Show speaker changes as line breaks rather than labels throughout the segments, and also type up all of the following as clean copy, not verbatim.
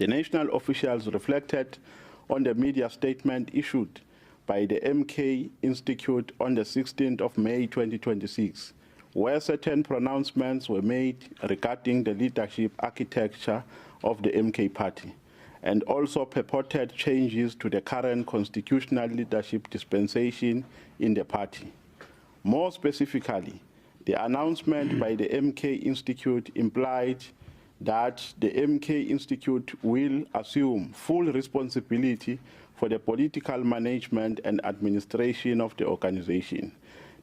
The national officials reflected on the media statement issued by the MK Institute on the 16th of May 2026, where certain pronouncements were made regarding the leadership architecture of the MK party, and also purported changes to the current constitutional leadership dispensation in the party. More specifically, the announcement by the MK Institute implied that the MK Institute will assume full responsibility for the political management and administration of the organization.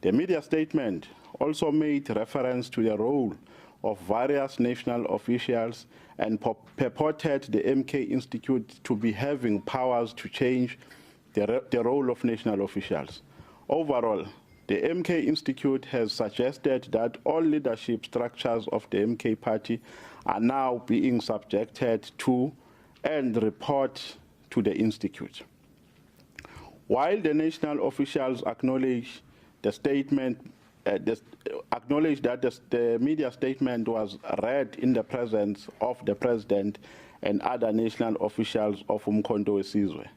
The media statement also made reference to the role of various national officials and purported the MK Institute to be having powers to change the role of national officials. Overall, the MK Institute has suggested that all leadership structures of the MK party are now being subjected to and report to the Institute. While the national officials acknowledge the statement, acknowledge that the media statement was read in the presence of the President and other national officials of Umkhonto weSizwe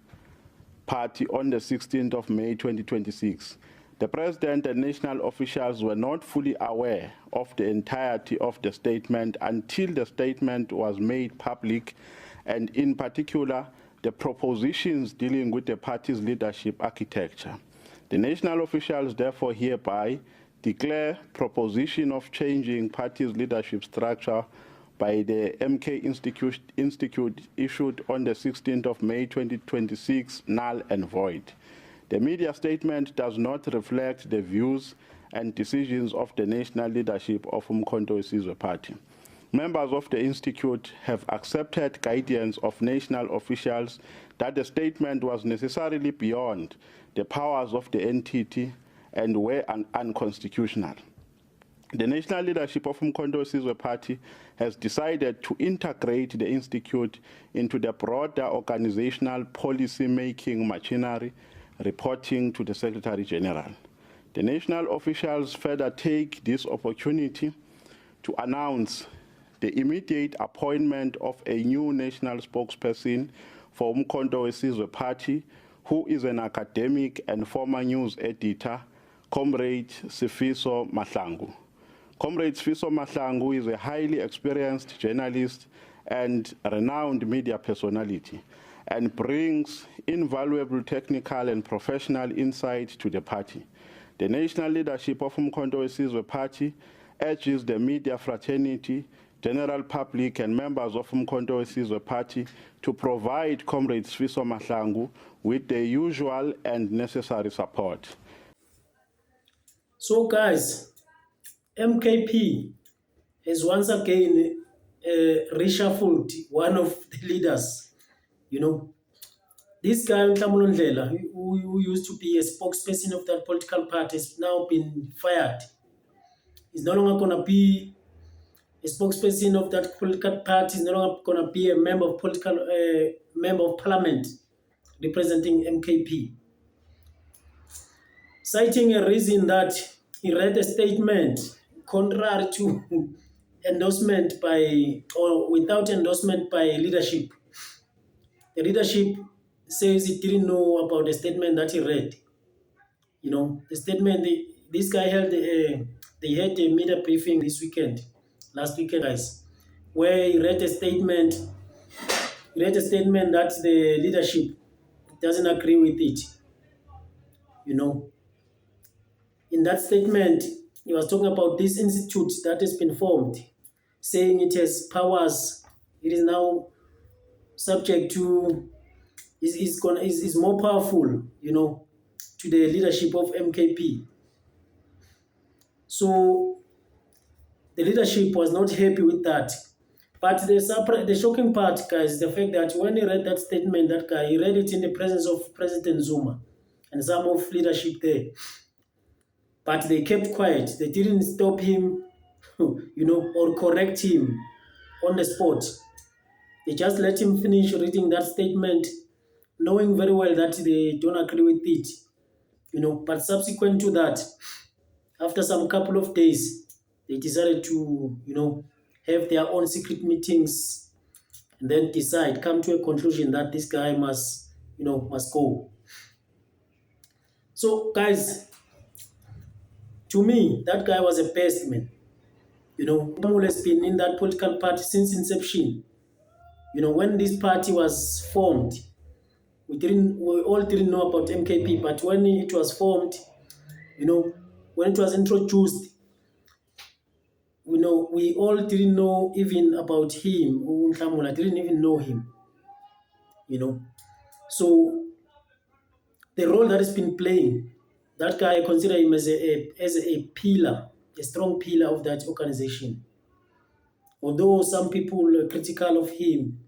party on the 16th of May 2026, the President and national officials were not fully aware of the entirety of the statement until the statement was made public, and in particular, the propositions dealing with the party's leadership architecture. The national officials therefore hereby declare proposition of changing party's leadership structure by the MK Institute issued on the 16th of May 2026 null and void. The media statement does not reflect the views and decisions of the national leadership of Umkhonto weSizwe party. Members of the Institute have accepted guidance of national officials that the statement was necessarily beyond the powers of the entity and were unconstitutional. The national leadership of Umkhonto weSizwe party has decided to integrate the Institute into the broader organizational policy-making machinery, reporting to the Secretary General. The national officials further take this opportunity to announce the immediate appointment of a new national spokesperson for Umkhonto weSizwe party, who is an academic and former news editor, Comrade Sifiso Mahlangu. Comrade Sifiso Mahlangu is a highly experienced journalist and renowned media personality, and brings invaluable technical and professional insight to the party. The national leadership of Umkhonto weSizwe party urges the media fraternity, general public, and members of Umkhonto weSizwe party to provide Comrade Sifiso Mahlangu with the usual and necessary support.
So guys, MKP has once again reshuffled one of the leaders. You know, this guy, Nhlamulo Ndlela, who used to be a spokesperson of that political party, has now been fired. He's no longer going to be a spokesperson of that political party. He's no longer going to be a member of member of parliament representing MKP. Citing a reason that he read a statement contrary to endorsement by, or without endorsement by leadership. The leadership says he didn't know about the statement that he read. You know, the statement, this guy held, they had a media briefing last weekend, guys, where he read a statement that the leadership doesn't agree with it. You know, in that statement, he was talking about this institute that has been formed, saying it has powers, it is now subject to, is more powerful, you know, to the leadership of MKP. So the leadership was not happy with that. But the shocking part, guys, is the fact that when he read that statement, that guy, he read it in the presence of President Zuma and some of leadership there. But they kept quiet. They didn't stop him, you know, or correct him on the spot. They just let him finish reading that statement, knowing very well that they don't agree with it, you know. But subsequent to that, after some couple of days, they decided to, you know, have their own secret meetings and then decide, come to a conclusion that this guy must go. So, guys, to me, that guy was a best man. Nhlamulo has been in that political party since inception. When this party was formed, we all didn't know about MKP, but when it was formed, when it was introduced, we all didn't know even about him. Nhlamulo, I didn't even know him. So the role that he's been playing, that guy, I consider him as a pillar, a strong pillar of that organization. Although some people are critical of him,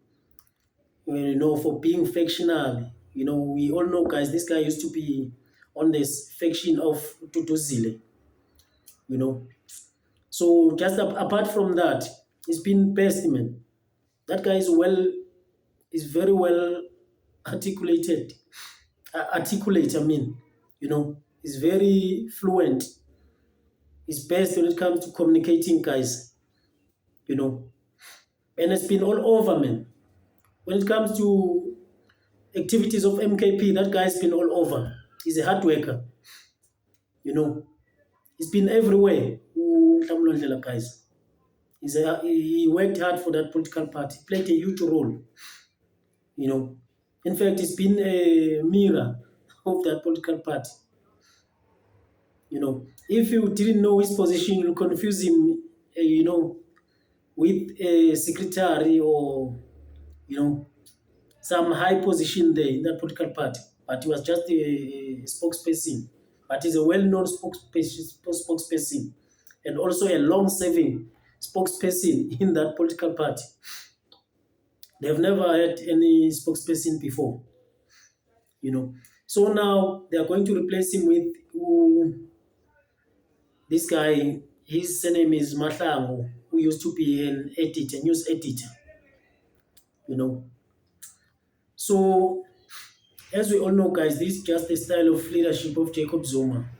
for being factional, we all know, guys, this guy used to be on this faction of Tutuzile, So just apart from that, he's been best man. That guy is very well articulated. Articulate, I mean, he's very fluent. He's best when it comes to communicating, guys, and it's been all over, man. When it comes to activities of MKP, that guy's been all over. He's a hard worker, He's been everywhere. Nhlamulo Ndlela, guys. He worked hard for that political party, played a huge role, In fact, he's been a mirror of that political party. If you didn't know his position, you'll confuse him, with a secretary or, some high position there in that political party. But he was just a spokesperson. But he's a well-known spokesperson and also a long-serving spokesperson in that political party. They've never had any spokesperson before, So now they are going to replace him with this guy. His surname is Mahlangu, who used to be an editor, news editor, So, as we all know, guys, this is just the style of leadership of Jacob Zuma.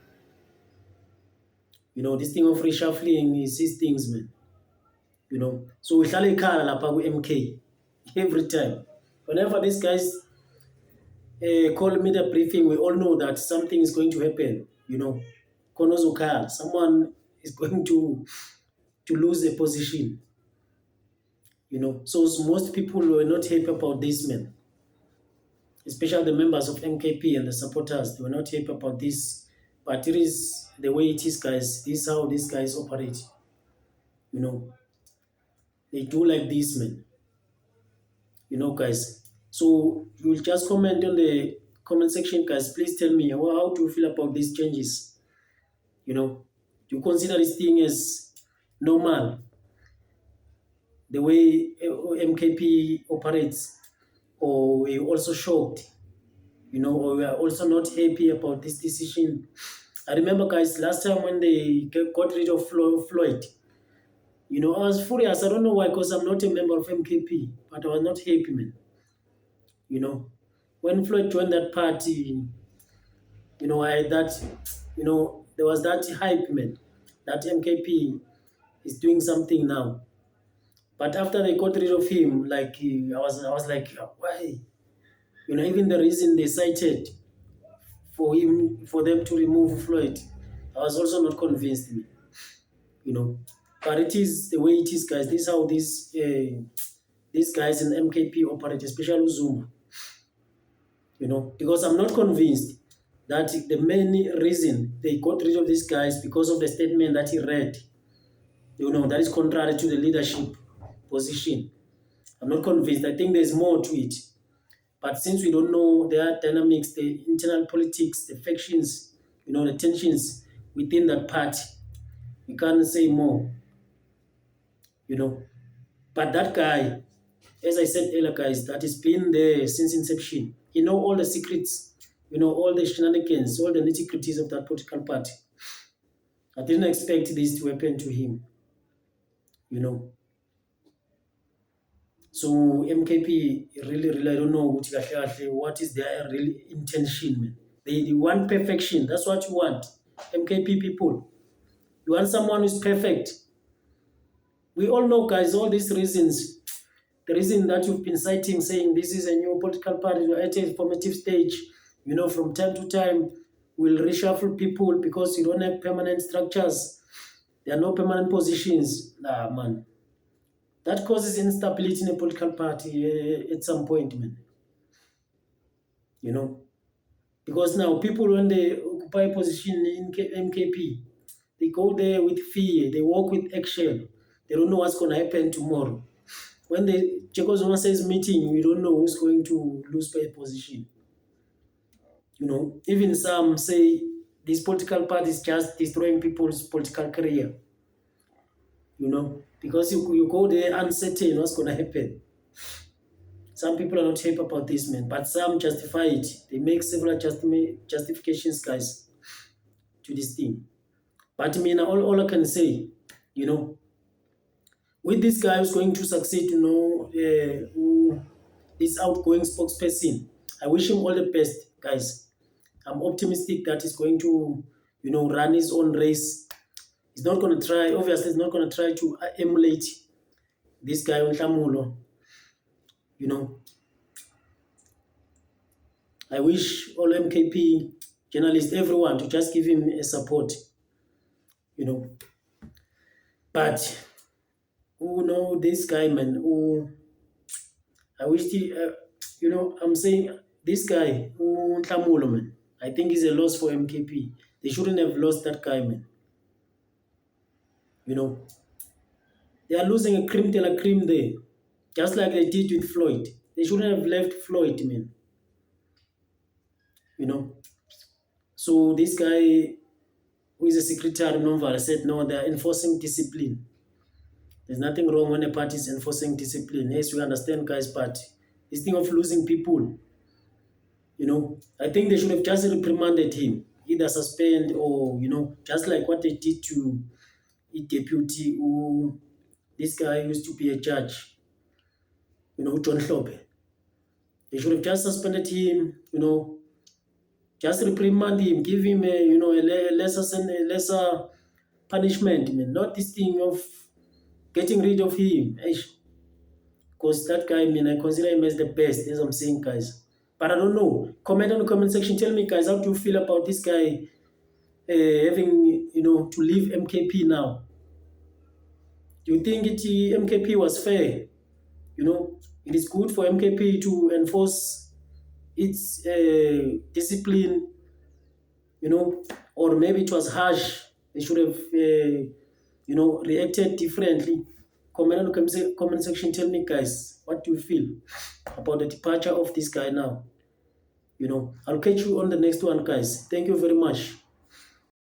This thing of reshuffling is his things, man. So we uhlala ekhala lapha ku-MK every time. Whenever these guys call media briefing, we all know that something is going to happen. Someone is going to lose a position. So most people were not happy about this, man. Especially the members of MKP and the supporters, they were not happy about this. But it is the way it is, guys. This is how these guys operate. They do like this, man. Guys. So you will just comment on the comment section, guys. Please tell me, how do you feel about these changes? Do you consider this thing as normal? The way MKP operates? Or were you also shocked? Or we are also not happy about this decision? I remember, guys, last time when they got rid of Floyd, I was furious. I don't know why, because I'm not a member of MKP, but I was not happy, man. When Floyd joined that party, I had that, there was that hype, man, that MKP is doing something now. But after they got rid of him, I was like, why? Even the reason they cited for them to remove Floyd, I was also not convinced, But it is the way it is, guys. This is how these guys in MKP operate, especially Zuma. Because I'm not convinced that the main reason they got rid of these guys because of the statement that he read, that is contrary to the leadership position. I'm not convinced. I think there's more to it. But since we don't know their dynamics, the internal politics, the factions, the tensions within that party, we can't say more. But that guy, as I said earlier, guys, that has been there since inception. He knows all the secrets, all the shenanigans, all the nitty-gritties of that political party. I didn't expect this to happen to him. So MKP really, I don't know what is their real intention, man. They want perfection. That's what you want, MKP people. You want someone who's perfect. We all know, guys, all these reasons the reason that you've been citing, saying this is a new political party, we're at a formative stage, from time to time, we'll reshuffle people because you don't have permanent structures. There are no permanent positions. Nah, man. That causes instability in a political party at some point, man. Because now people, when they occupy a position in MKP, they go there with fear, they walk with action. They don't know what's going to happen tomorrow. When the Jacob Zuma says meeting, we don't know who's going to lose by a position. Even some say this political party is just destroying people's political career. Because you go there uncertain what's going to happen. Some people are not happy about this, man, but some justify it. They make several justifications, guys, to this thing. But I mean, all I can say, with this guy who's going to succeed, who is outgoing spokesperson, I wish him all the best, guys. I'm optimistic that he's going to, run his own race. He's not going to try, obviously, he's not going to try to emulate this guy, Nhlamulo. I wish all MKP journalists, everyone, to just give him a support, But, this guy, man, I wish I'm saying this guy, Nhlamulo, man, I think he's a loss for MKP. They shouldn't have lost that guy, man. They are losing a cream de la cream there, just like they did with Floyd. They shouldn't have left Floyd, man. So this guy, who is a secretary, Nomvala, said, no, they are enforcing discipline. There's nothing wrong when a party is enforcing discipline. Yes, we understand, guys, but this thing of losing people, I think they should have just reprimanded him, either suspend or, just like what they did to a deputy who, this guy used to be a judge, John Hlope. They should have just suspended him, just reprimand him, give him a lesser punishment, man. Not this thing of getting rid of him. Because that guy, I consider him as the best, as I'm saying, guys. But I don't know. Comment on the comment section. Tell me, guys, how do you feel about this guy having, to leave MKP now? Do you think MKP was fair? It is good for MKP to enforce its discipline, or maybe it was harsh. They should have, reacted differently. Comment on the comment section. Tell me, guys, what do you feel about the departure of this guy now? I'll catch you on the next one, guys. Thank you very much.